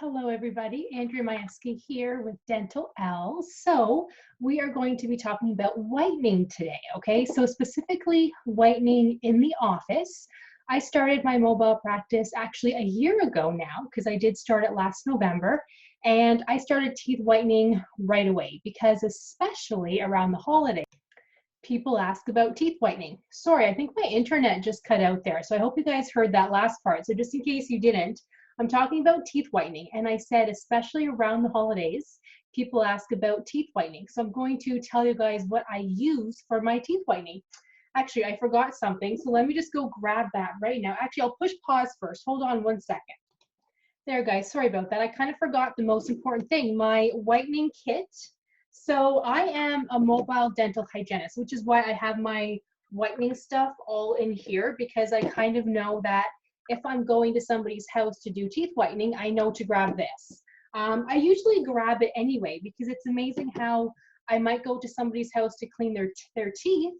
Hello, everybody. Andrea Majewski here with Dentalelle. So we are going to be talking about whitening today, okay? So specifically whitening in the office. I started my mobile practice actually a year ago now because I did start it last November. And I started teeth whitening right away because especially around the holidays, people ask about teeth whitening. Sorry, I think my internet just cut out there. So I hope you guys heard that last part. So just in case you didn't, I'm talking about teeth whitening. And I said, especially around the holidays, people ask about teeth whitening. So I'm going to tell you guys what I use for my teeth whitening. Actually, I forgot something. So let me just go grab that right now. Actually, I'll push pause first. Hold on one second. There, guys, sorry about that. I kind of forgot the most important thing, my whitening kit. So I am a mobile dental hygienist, which is why I have my whitening stuff all in here, because I kind of know that if I'm going to somebody's house to do teeth whitening, I know to grab this. I usually grab it anyway, because it's amazing how I might go to somebody's house to clean their teeth,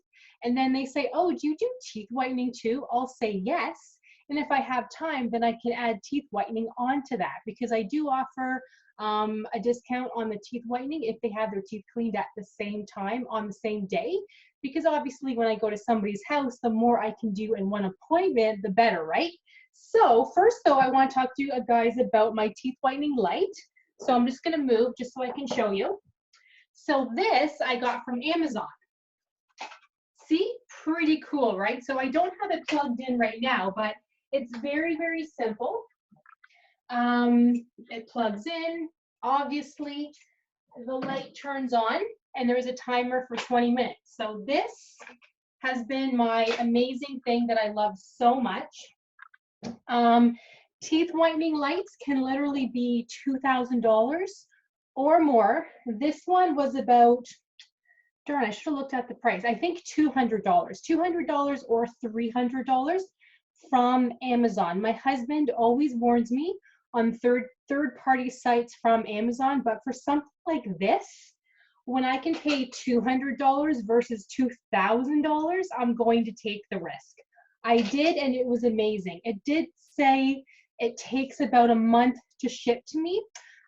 and then they say, oh, do you do teeth whitening too? I'll say yes. And if I have time, then I can add teeth whitening onto that, because I do offer a discount on the teeth whitening if they have their teeth cleaned at the same time on the same day. Because obviously when I go to somebody's house, the more I can do in one appointment, the better, right? So first though, I want to talk to you guys about my teeth whitening light. So I'm just going to move just so I can show you. So this I got from Amazon. See, pretty cool, right? So I don't have it plugged in right now, but it's very, very simple. It plugs in, obviously the light turns on, and there's a timer for 20 minutes. So this has been my amazing thing that I love so much. Teeth whitening lights can literally be $2,000 or more. This one was about, darn, I should have looked at the price. I think $200 or $300 from Amazon. My husband always warns me on third-party sites from Amazon, but for something like this, when I can pay $200 versus $2,000, I'm going to take the risk. I did, and it was amazing. It did say it takes about a month to ship to me.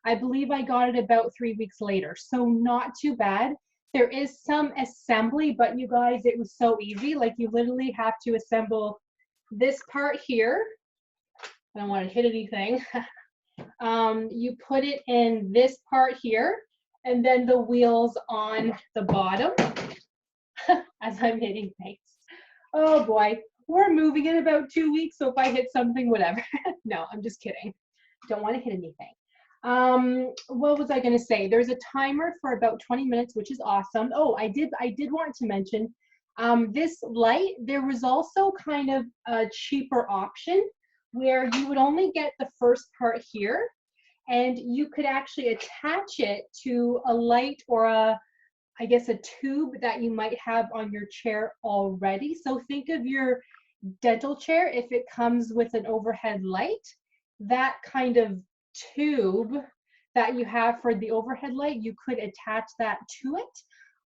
I believe I got it about 3 weeks later, so not too bad. There is some assembly, but you guys, it was so easy. Like, you literally have to assemble this part here. I don't want to hit anything. You put it in this part here, and then the wheels on the bottom as I'm hitting things. Oh boy, we're moving in about 2 weeks, so if I hit something, whatever. No, I'm just kidding. Don't want to hit anything. What was I going to say? There's a timer for about 20 minutes, which is awesome. Oh, I did want to mention this light. There was also kind of a cheaper option where you would only get the first part here, and you could actually attach it to a light or I guess a tube that you might have on your chair already. So think of your dental chair, if it comes with an overhead light, that kind of tube that you have for the overhead light, you could attach that to it.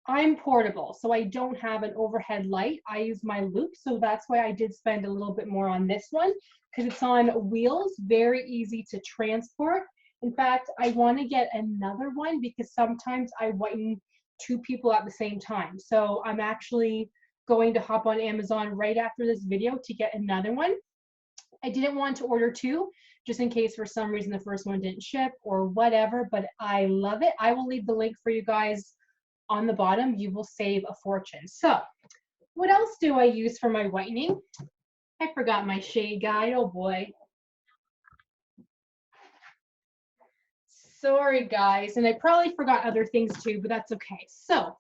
I'm portable, so I don't have an overhead light. I use my loop, so that's why I did spend a little bit more on this one, because it's on wheels, very easy to transport. In fact, I want to get another one because sometimes I whiten two people at the same time. So I'm actually going to hop on Amazon right after this video to get another one. I didn't want to order two, just in case for some reason the first one didn't ship or whatever, but I love it. I will leave the link for you guys on the bottom. You will save a fortune. So what else do I use for my whitening? I forgot my shade guide. Oh boy. Sorry guys, and I probably forgot other things too, but that's okay. So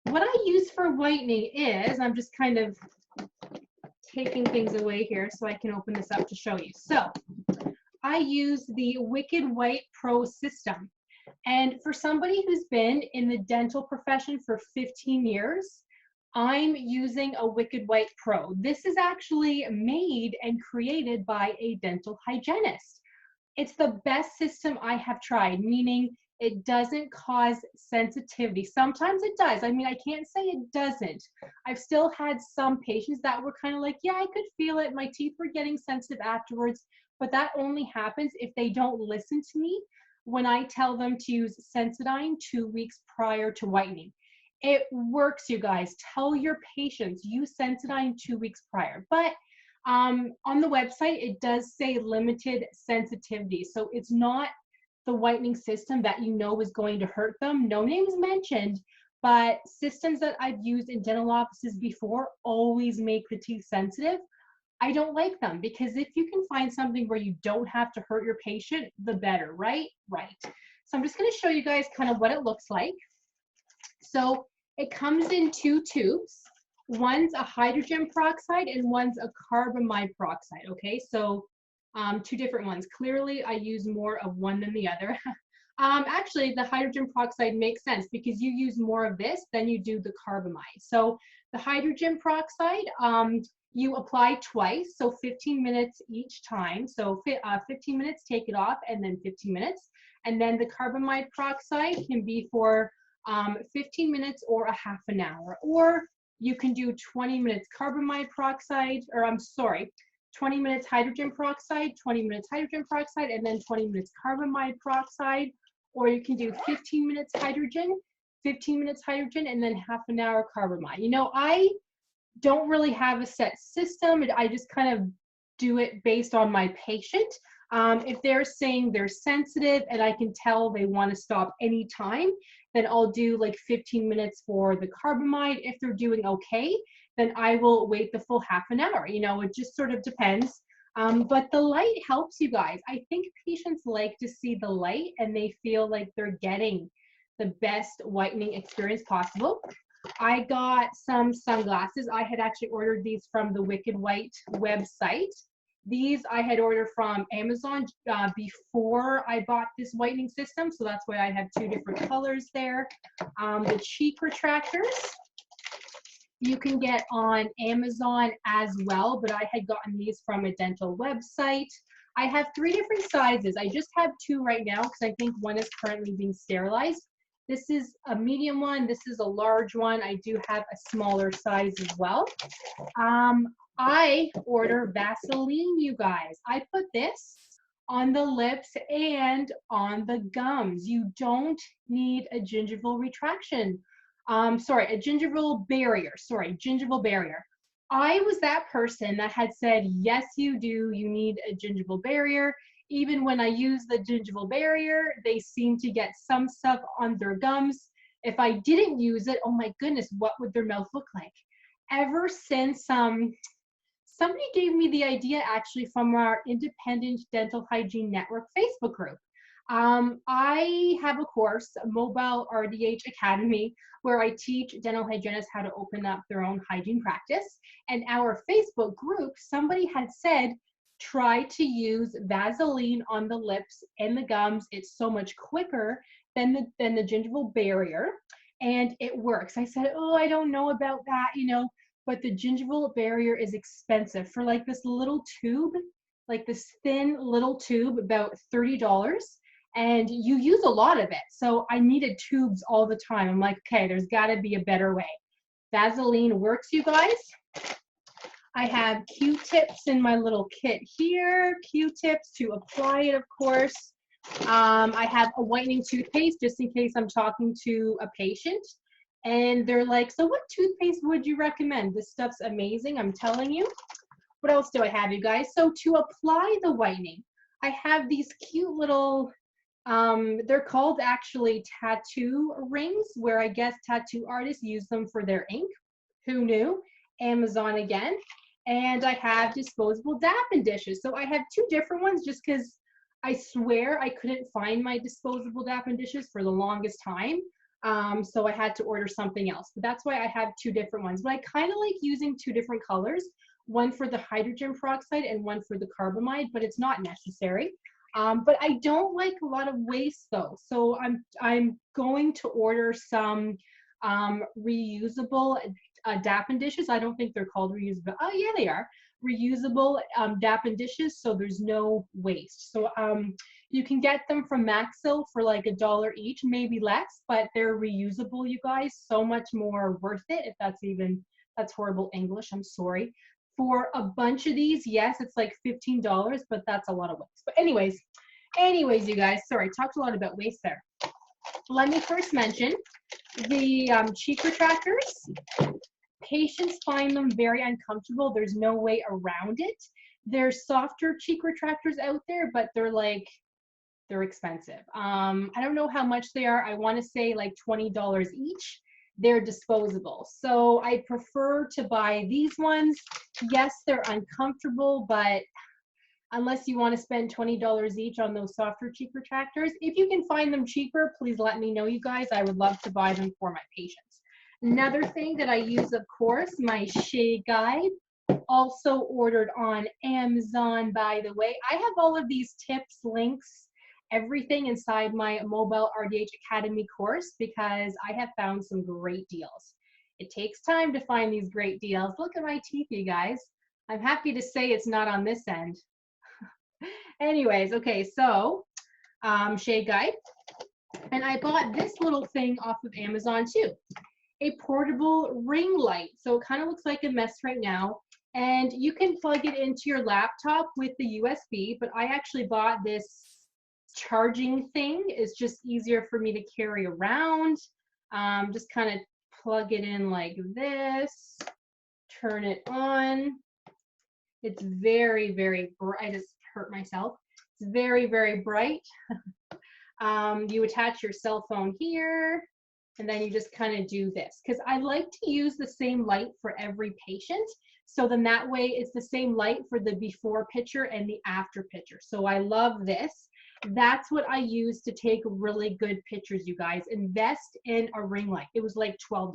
what I use for whitening is, I'm just kind of taking things away here so I can open this up to show you. So I use the Wicked White Pro system. And for somebody who's been in the dental profession for 15 years, I'm using a Wicked White Pro. This is actually made and created by a dental hygienist. It's the best system I have tried, meaning it doesn't cause sensitivity. Sometimes it does. I mean, I can't say it doesn't. I've still had some patients that were kind of like, yeah, I could feel it. My teeth were getting sensitive afterwards, but that only happens if they don't listen to me when I tell them to use Sensodyne 2 weeks prior to whitening. It works, you guys. Tell your patients use Sensodyne 2 weeks prior. But on the website, it does say limited sensitivity. So it's not the whitening system that you know is going to hurt them. No names mentioned, but systems that I've used in dental offices before always make the teeth sensitive. I don't like them because if you can find something where you don't have to hurt your patient, the better, right? Right. So I'm just going to show you guys kind of what it looks like. So it comes in 2 tubes. One's a hydrogen peroxide and one's a carbamide peroxide, okay? So 2 different ones. Clearly, I use more of one than the other. Actually, the hydrogen peroxide makes sense because you use more of this than you do the carbamide. So the hydrogen peroxide, you apply twice, so 15 minutes each time. So 15 minutes, take it off, and then 15 minutes. And then the carbamide peroxide can be for 15 minutes or a half an hour. Or you can do 20 minutes carbamide peroxide, or I'm sorry, 20 minutes hydrogen peroxide, 20 minutes hydrogen peroxide, and then 20 minutes carbamide peroxide. Or you can do 15 minutes hydrogen, 15 minutes hydrogen, and then half an hour carbamide. You know, I don't really have a set system. I just kind of do it based on my patient. If they're saying they're sensitive and I can tell they want to stop anytime, then I'll do like 15 minutes for the carbamide. If they're doing okay, then I will wait the full half an hour. You know, it just sort of depends. But the light helps, you guys. I think patients like to see the light and they feel like they're getting the best whitening experience possible. I got some sunglasses. I had actually ordered these from the Wicked White website. These I had ordered from Amazon before I bought this whitening system, so that's why I have 2 different colors there. The cheek retractors you can get on Amazon as well, but I had gotten these from a dental website. I have 3 different sizes. I just have 2 right now because I think one is currently being sterilized. This is a medium one. This is a large one. I do have a smaller size as well. I order Vaseline, you guys. I put this on the lips and on the gums. You don't need a gingival retraction. Sorry, a gingival barrier. Sorry, gingival barrier. I was that person that had said, yes, you do. You need a gingival barrier. Even when I use the gingival barrier, they seem to get some stuff on their gums. If I didn't use it, oh my goodness, what would their mouth look like? Ever since somebody gave me the idea actually from our Independent Dental Hygiene Network Facebook group. I have a course, a mobile RDH Academy, where I teach dental hygienists how to open up their own hygiene practice. And our Facebook group, somebody had said, try to use Vaseline on the lips and the gums. It's so much quicker than the gingival barrier, and it works. I said, oh, I don't know about that, you know, but the gingival barrier is expensive. For like this little tube, like this thin little tube, about $30. And you use a lot of it. So I needed tubes all the time. I'm like, okay, there's got to be a better way. Vaseline works, you guys. I have Q-tips in my little kit here. Q-tips to apply it, of course. I have a whitening toothpaste just in case I'm talking to a patient. And they're like, so what toothpaste would you recommend? This stuff's amazing, I'm telling you. What else do I have, you guys? So to apply the whitening, I have these cute little, they're called actually tattoo rings, where I guess tattoo artists use them for their ink. Who knew? Amazon again. And I have disposable Dappin dishes. So I have 2 different ones just because I swear I couldn't find my disposable Dappin dishes for the longest time. So I had to order something else. But that's why I have 2 different ones. But I kind of like using 2 different colors, one for the hydrogen peroxide and one for the carbamide, but it's not necessary. But I don't like a lot of waste though. So I'm going to order some reusable Dappin dishes. I don't think they're called reusable. Oh yeah, they are. Reusable Dappin dishes, so there's no waste. So you can get them from Maxil for like $1 each, maybe less, but they're reusable, you guys. So much more worth it, if that's horrible English, I'm sorry. For a bunch of these, yes, it's like $15, but that's a lot of waste. But anyways, you guys, sorry, talked a lot about waste there. Let me first mention the cheek retractors. Patients find them very uncomfortable. There's no way around it. There's softer cheek retractors out there, but they're expensive. I don't know how much they are. I want to say like $20 each. They're disposable. So I prefer to buy these ones. Yes, they're uncomfortable, but unless you want to spend $20 each on those softer cheek retractors, if you can find them cheaper, please let me know, you guys. I would love to buy them for my patients. Another thing that I use, of course, my shade guide, also ordered on Amazon, by the way. I have all of these tips, links, everything inside my mobile RDH Academy course because I have found some great deals. It takes time to find these great deals. Look at my teeth, you guys. I'm happy to say it's not on this end. Anyways, okay, so shade guide. And I bought this little thing off of Amazon too. A portable ring light. So it kind of looks like a mess right now. And you can plug it into your laptop with the USB, but I actually bought this charging thing. It's just easier for me to carry around. Just kind of plug it in like this, turn it on. It's very, very bright. I just hurt myself. It's very, very bright. You attach your cell phone here, and then you just kind of do this. Because I like to use the same light for every patient. So then that way it's the same light for the before picture and the after picture. So I love this. That's what I use to take really good pictures, you guys. Invest in a ring light. It was like $12.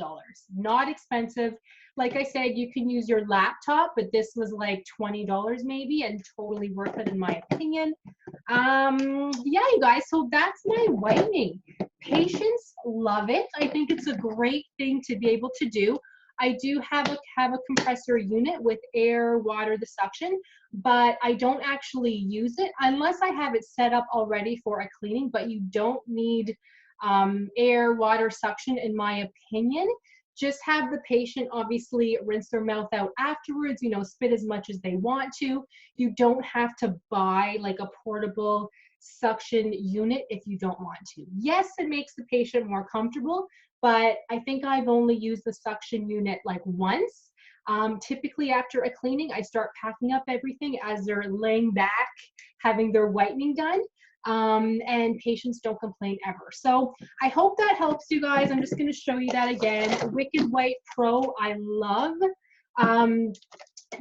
Not expensive. Like I said, you can use your laptop, but this was like $20 maybe, and totally worth it in my opinion. Yeah, you guys, so that's my whitening. Patients love it. I think it's a great thing to be able to do. I do have a compressor unit with air, water, the suction, but I don't actually use it unless I have it set up already for a cleaning, but you don't need air, water, suction in my opinion. Just have the patient obviously rinse their mouth out afterwards, you know, spit as much as they want to. You don't have to buy like a portable suction unit if you don't want to. Yes, it makes the patient more comfortable, but I think I've only used the suction unit like once. Typically after a cleaning, I start packing up everything as they're laying back, having their whitening done, and patients don't complain ever. So I hope that helps you guys. I'm just gonna show you that again. Wicked White Pro, I love.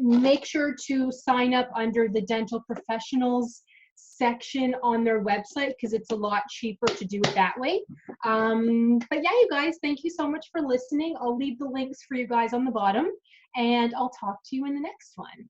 Make sure to sign up under the dental professionals section on their website because it's a lot cheaper to do it that way. But yeah, you guys, thank you so much for listening. I'll leave the links for you guys on the bottom, and I'll talk to you in the next one.